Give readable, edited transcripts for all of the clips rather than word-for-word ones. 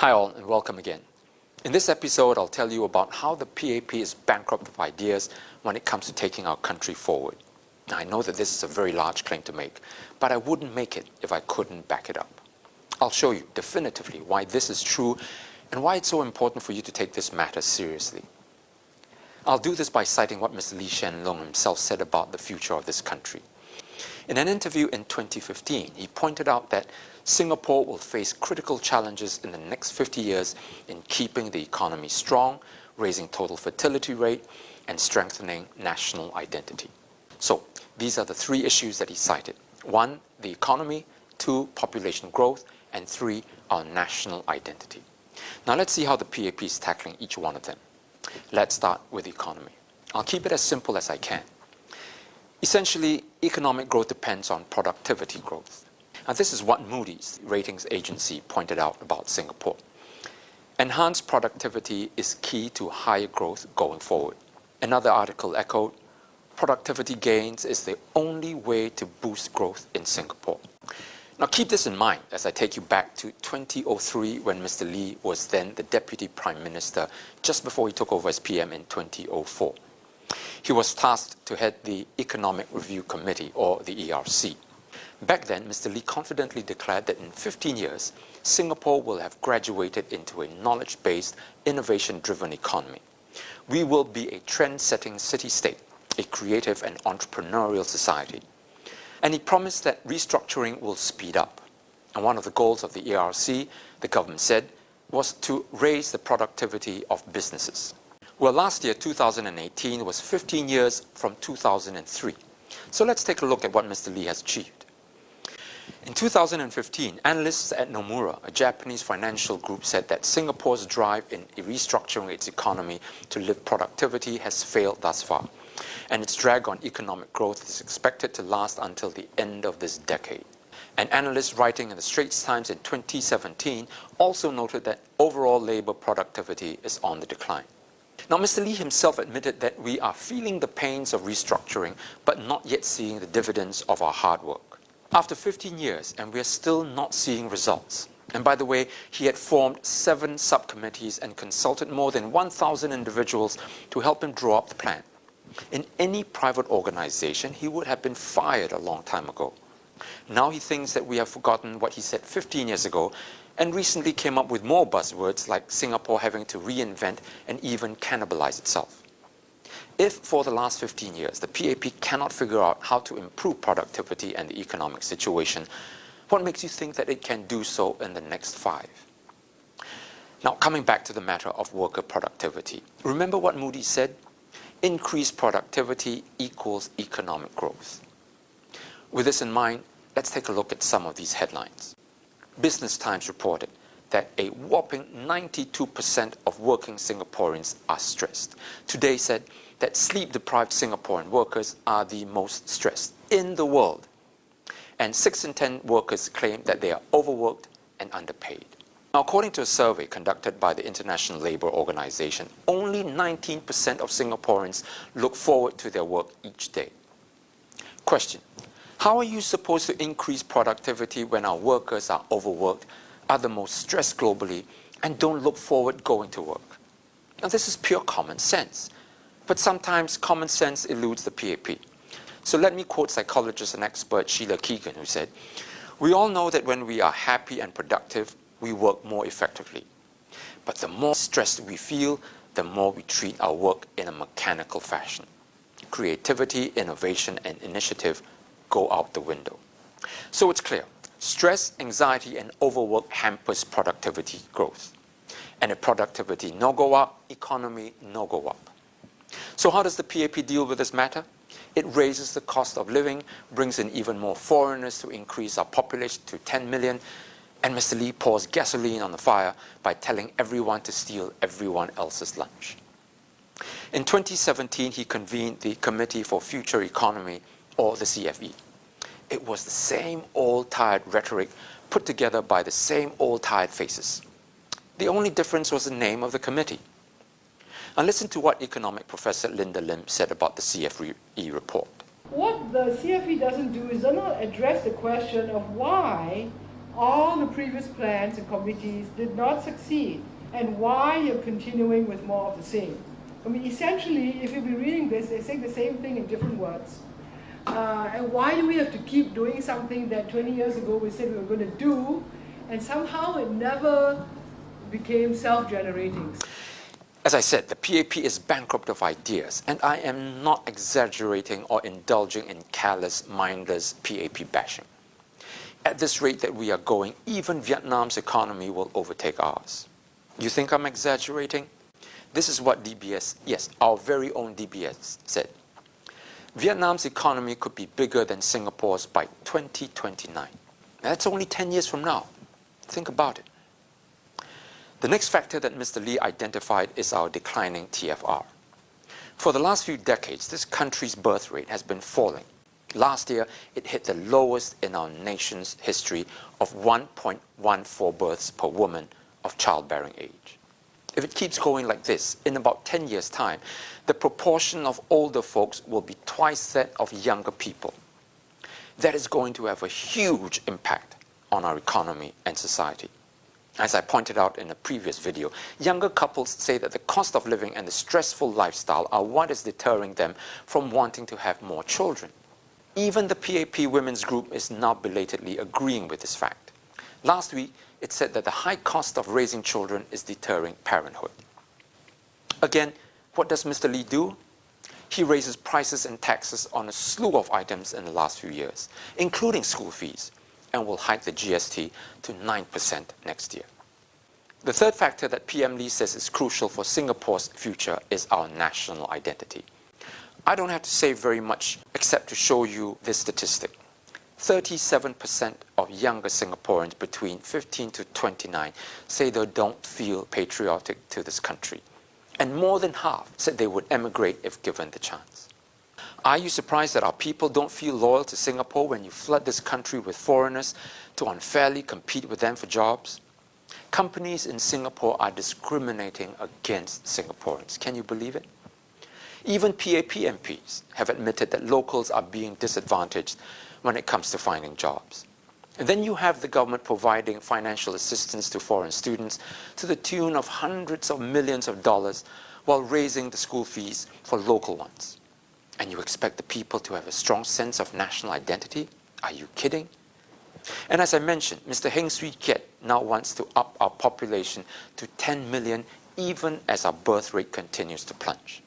Hi all and welcome again. In this episode, I'll tell you about how the PAP is bankrupt of ideas when it comes to taking our country forward. Now, I know that this is a very large claim to make, but I wouldn't make it if I couldn't back it up. I'll show you definitively why this is true and why it's so important for you to take this matter seriously. I'll do this by citing what Mr. Lee Hsien Loong himself said about the future of this country. In an interview in 2015, he pointed out that Singapore will face critical challenges in the next 50 years in keeping the economy strong, raising total fertility rate, and strengthening national identity. So, these are the three issues that he cited. 1, the economy, 2, population growth, and 3, our national identity. Now let's see how the PAP is tackling each one of them. Let's start with the economy. I'll keep it as simple as I can. Essentially, economic growth depends on productivity growth. Now, this is what Moody's ratings agency pointed out about Singapore. Enhanced productivity is key to higher growth going forward. Another article echoed, productivity gains is the only way to boost growth in Singapore. Now keep this in mind as I take you back to 2003 when Mr. Lee was then the Deputy Prime Minister just before he took over as PM in 2004. He was tasked to head the Economic Review Committee, or the ERC. Back then, Mr. Lee confidently declared that in 15 years, Singapore will have graduated into a knowledge-based, innovation-driven economy. We will be a trend-setting city-state, a creative and entrepreneurial society. And he promised that restructuring will speed up. And one of the goals of the ERC, the government said, was to raise the productivity of businesses. Well, last year, 2018, was 15 years from 2003. So let's take a look at what Mr. Lee has achieved. In 2015, analysts at Nomura, a Japanese financial group, said that Singapore's drive in restructuring its economy to lift productivity has failed thus far, and its drag on economic growth is expected to last until the end of this decade. An analyst writing in the Straits Times in 2017 also noted that overall labor productivity is on the decline. Now, Mr. Lee himself admitted that we are feeling the pains of restructuring, but not yet seeing the dividends of our hard work. After 15 years, and we are still not seeing results. And by the way, he had formed 7 subcommittees and consulted more than 1,000 individuals to him draw up the plan. In any private organization, he would have been fired a long time ago. Now he thinks that we have forgotten what he said 15 years ago, and recently came up with more buzzwords like Singapore having to reinvent and even cannibalize itself. If for the last 15 years the PAP cannot figure out how to improve productivity and the economic situation, what makes you think that it can do so in the next 5? Now, coming back to the matter of worker productivity, remember what Moody's said? Increased productivity equals economic growth. With this in mind, let's take a look at some of these headlines. Business Times reported that a whopping 92% of working Singaporeans are stressed. Today said that sleep-deprived Singaporean workers are the most stressed in the world. And 6 in 10 workers claim that they are overworked and underpaid. Now, according to a survey conducted by the International Labour Organization, only 19% of Singaporeans look forward to their work each day. Question: how are you supposed to increase productivity when our workers are overworked, are the most stressed globally, and don't look forward going to work? Now, this is pure common sense. But sometimes common sense eludes the PAP. So let me quote psychologist and expert Sheila Keegan, who said, "We all know that when we are happy and productive, we work more effectively. But the more stressed we feel, the more we treat our work in a mechanical fashion. Creativity, innovation, and initiative go out the window." So it's clear, stress, anxiety, and overwork hampers productivity growth. And if productivity no go up, economy no go up. So how does the PAP deal with this matter? It raises the cost of living, brings in even more foreigners to increase our population to 10 million, and Mr. Lee pours gasoline on the fire by telling everyone to steal everyone else's lunch. In 2017, he convened the Committee for Future Economy, or the CFE. It was the same old tired rhetoric put together by the same old tired faces. The only difference was the name of the committee. And listen to what economic professor Linda Lim said about the CFE report. What the CFE doesn't do is does not address the question of why all the previous plans and committees did not succeed, and why you're continuing with more of the same. I mean, essentially, if you've been reading this, they say the same thing in different words. And why do we have to keep doing something that 20 years ago we said we were going to do, and somehow it never became self-generating? As I said, the PAP is bankrupt of ideas, and I am not exaggerating or indulging in callous, mindless PAP bashing. At this rate that we are going, even Vietnam's economy will overtake ours. You think I'm exaggerating? This is what DBS, yes, our very own DBS said. Vietnam's economy could be bigger than Singapore's by 2029. That's only 10 years from now. Think about it. The next factor that Mr. Lee identified is our declining TFR. For the last few decades, this country's birth rate has been falling. Last year, it hit the lowest in our nation's history of 1.14 births per woman of childbearing age. If it keeps going like this, in about 10 years' time, the proportion of older folks will be twice that of younger people. That is going to have a huge impact on our economy and society. As I pointed out in a previous video, younger couples say that the cost of living and the stressful lifestyle are what is deterring them from wanting to have more children. Even the PAP women's group is now belatedly agreeing with this fact. Last week, it said that the high cost of raising children is deterring parenthood. Again, what does Mr. Lee do? He raises prices and taxes on a slew of items in the last few years, including school fees, and will hike the GST to 9% next year. The third factor that PM Lee says is crucial for Singapore's future is our national identity. I don't have to say very much except to show you this statistic. 37% of younger Singaporeans between 15 to 29 say they don't feel patriotic to this country. And more than half said they would emigrate if given the chance. Are you surprised that our people don't feel loyal to Singapore when you flood this country with foreigners to unfairly compete with them for jobs? Companies in Singapore are discriminating against Singaporeans. Can you believe it? Even PAP MPs have admitted that locals are being disadvantaged when it comes to finding jobs. And then you have the government providing financial assistance to foreign students to the tune of hundreds of millions of dollars while raising the school fees for local ones. And you expect the people to have a strong sense of national identity? Are you kidding? And as I mentioned, Mr. Heng Swee Keat now wants to up our population to 10 million even as our birth rate continues to plunge.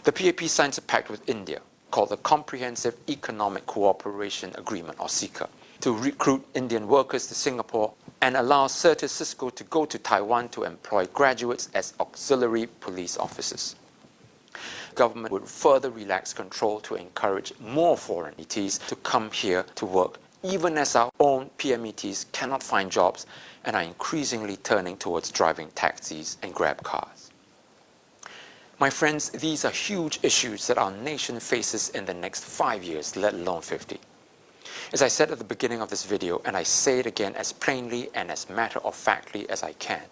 The PAP signs a pact with India called the Comprehensive Economic Cooperation Agreement, or CECA, to recruit Indian workers to Singapore and allow Certis Cisco to go to Taiwan to employ graduates as auxiliary police officers. Government would further relax control to encourage more foreign ETs to come here to work, even as our own PMETs cannot find jobs and are increasingly turning towards driving taxis and grab cars. My friends, these are huge issues that our nation faces in the next 5 years, let alone 50. As I said at the beginning of this video, and I say it again as plainly and as matter-of-factly as I can,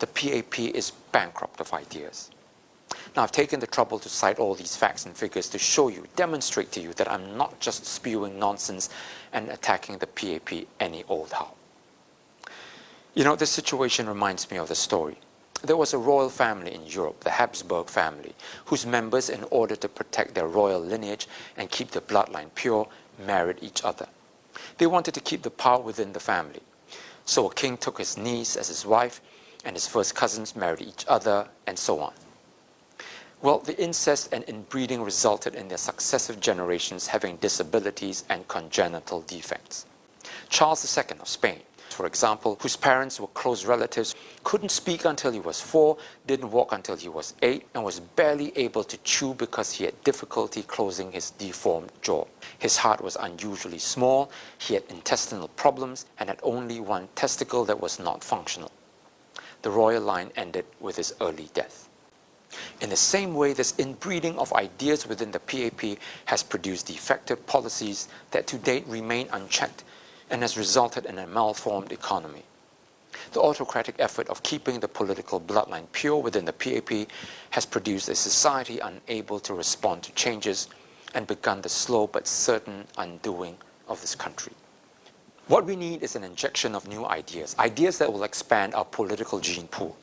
the PAP is bankrupt of ideas. Now, I've taken the trouble to cite all these facts and figures to show you, demonstrate to you that I'm not just spewing nonsense and attacking the PAP any old how. You know, this situation reminds me of the story. There was a royal family in Europe, the Habsburg family, whose members, in order to protect their royal lineage and keep the bloodline pure, married each other. They wanted to keep the power within the family. So a king took his niece as his wife, and his first cousins married each other, and so on. Well, the incest and inbreeding resulted in their successive generations having disabilities and congenital defects. Charles II of Spain, for example, whose parents were close relatives, couldn't speak until he was 4, didn't walk until he was 8, and was barely able to chew because he had difficulty closing his deformed jaw. His heart was unusually small, he had intestinal problems, and had only one testicle that was not functional. The royal line ended with his early death. In the same way, this inbreeding of ideas within the PAP has produced defective policies that to date remain unchecked and has resulted in a malformed economy. The autocratic effort of keeping the political bloodline pure within the PAP has produced a society unable to respond to changes and begun the slow but certain undoing of this country. What we need is an injection of new ideas, ideas that will expand our political gene pool.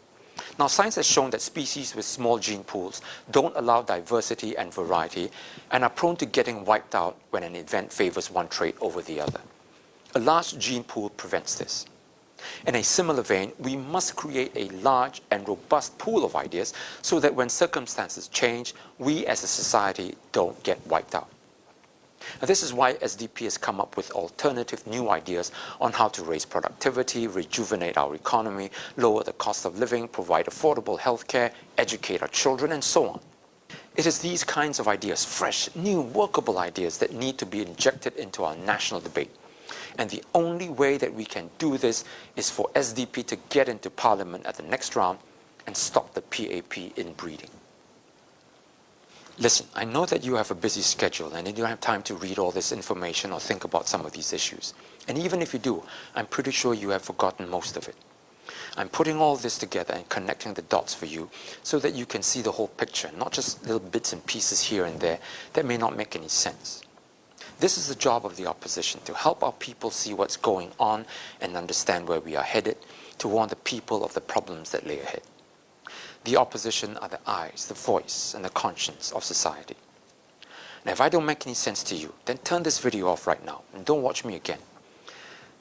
Now, science has shown that species with small gene pools don't allow diversity and variety and are prone to getting wiped out when an event favors one trait over the other. A large gene pool prevents this. In a similar vein, we must create a large and robust pool of ideas so that when circumstances change, we as a society don't get wiped out. Now, this is why SDP has come up with alternative new ideas on how to raise productivity, rejuvenate our economy, lower the cost of living, provide affordable healthcare, educate our children, and so on. It is these kinds of ideas, fresh, new, workable ideas, that need to be injected into our national debate. And the only way that we can do this is for SDP to get into Parliament at the next round and stop the PAP inbreeding. Listen, I know that you have a busy schedule and you don't have time to read all this information or think about some of these issues. And even if you do, I'm pretty sure you have forgotten most of it. I'm putting all this together and connecting the dots for you so that you can see the whole picture, not just little bits and pieces here and there that may not make any sense. This is the job of the opposition, to help our people see what's going on and understand where we are headed, to warn the people of the problems that lay ahead. The opposition are the eyes, the voice, and the conscience of society. Now, if I don't make any sense to you, then turn this video off right now and don't watch me again.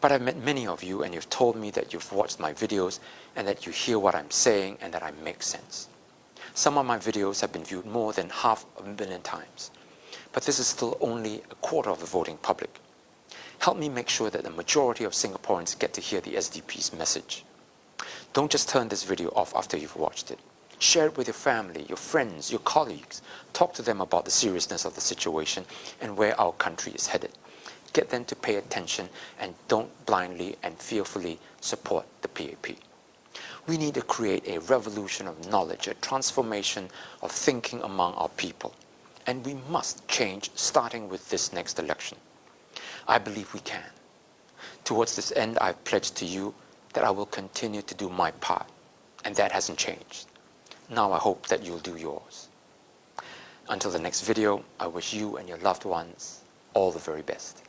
But I've met many of you and you've told me that you've watched my videos and that you hear what I'm saying and that I make sense. Some of my videos have been viewed more than 500,000 times. But this is still only a quarter of the voting public. Help me make sure that the majority of Singaporeans get to hear the SDP's message. Don't just turn this video off after you've watched it. Share it with your family, your friends, your colleagues. Talk to them about the seriousness of the situation and where our country is headed. Get them to pay attention and don't blindly and fearfully support the PAP. We need to create a revolution of knowledge, a transformation of thinking among our people. And we must change, starting with this next election. I believe we can. Towards this end, I've pledged to you that I will continue to do my part, and that hasn't changed. Now I hope that you'll do yours. Until the next video, I wish you and your loved ones all the very best.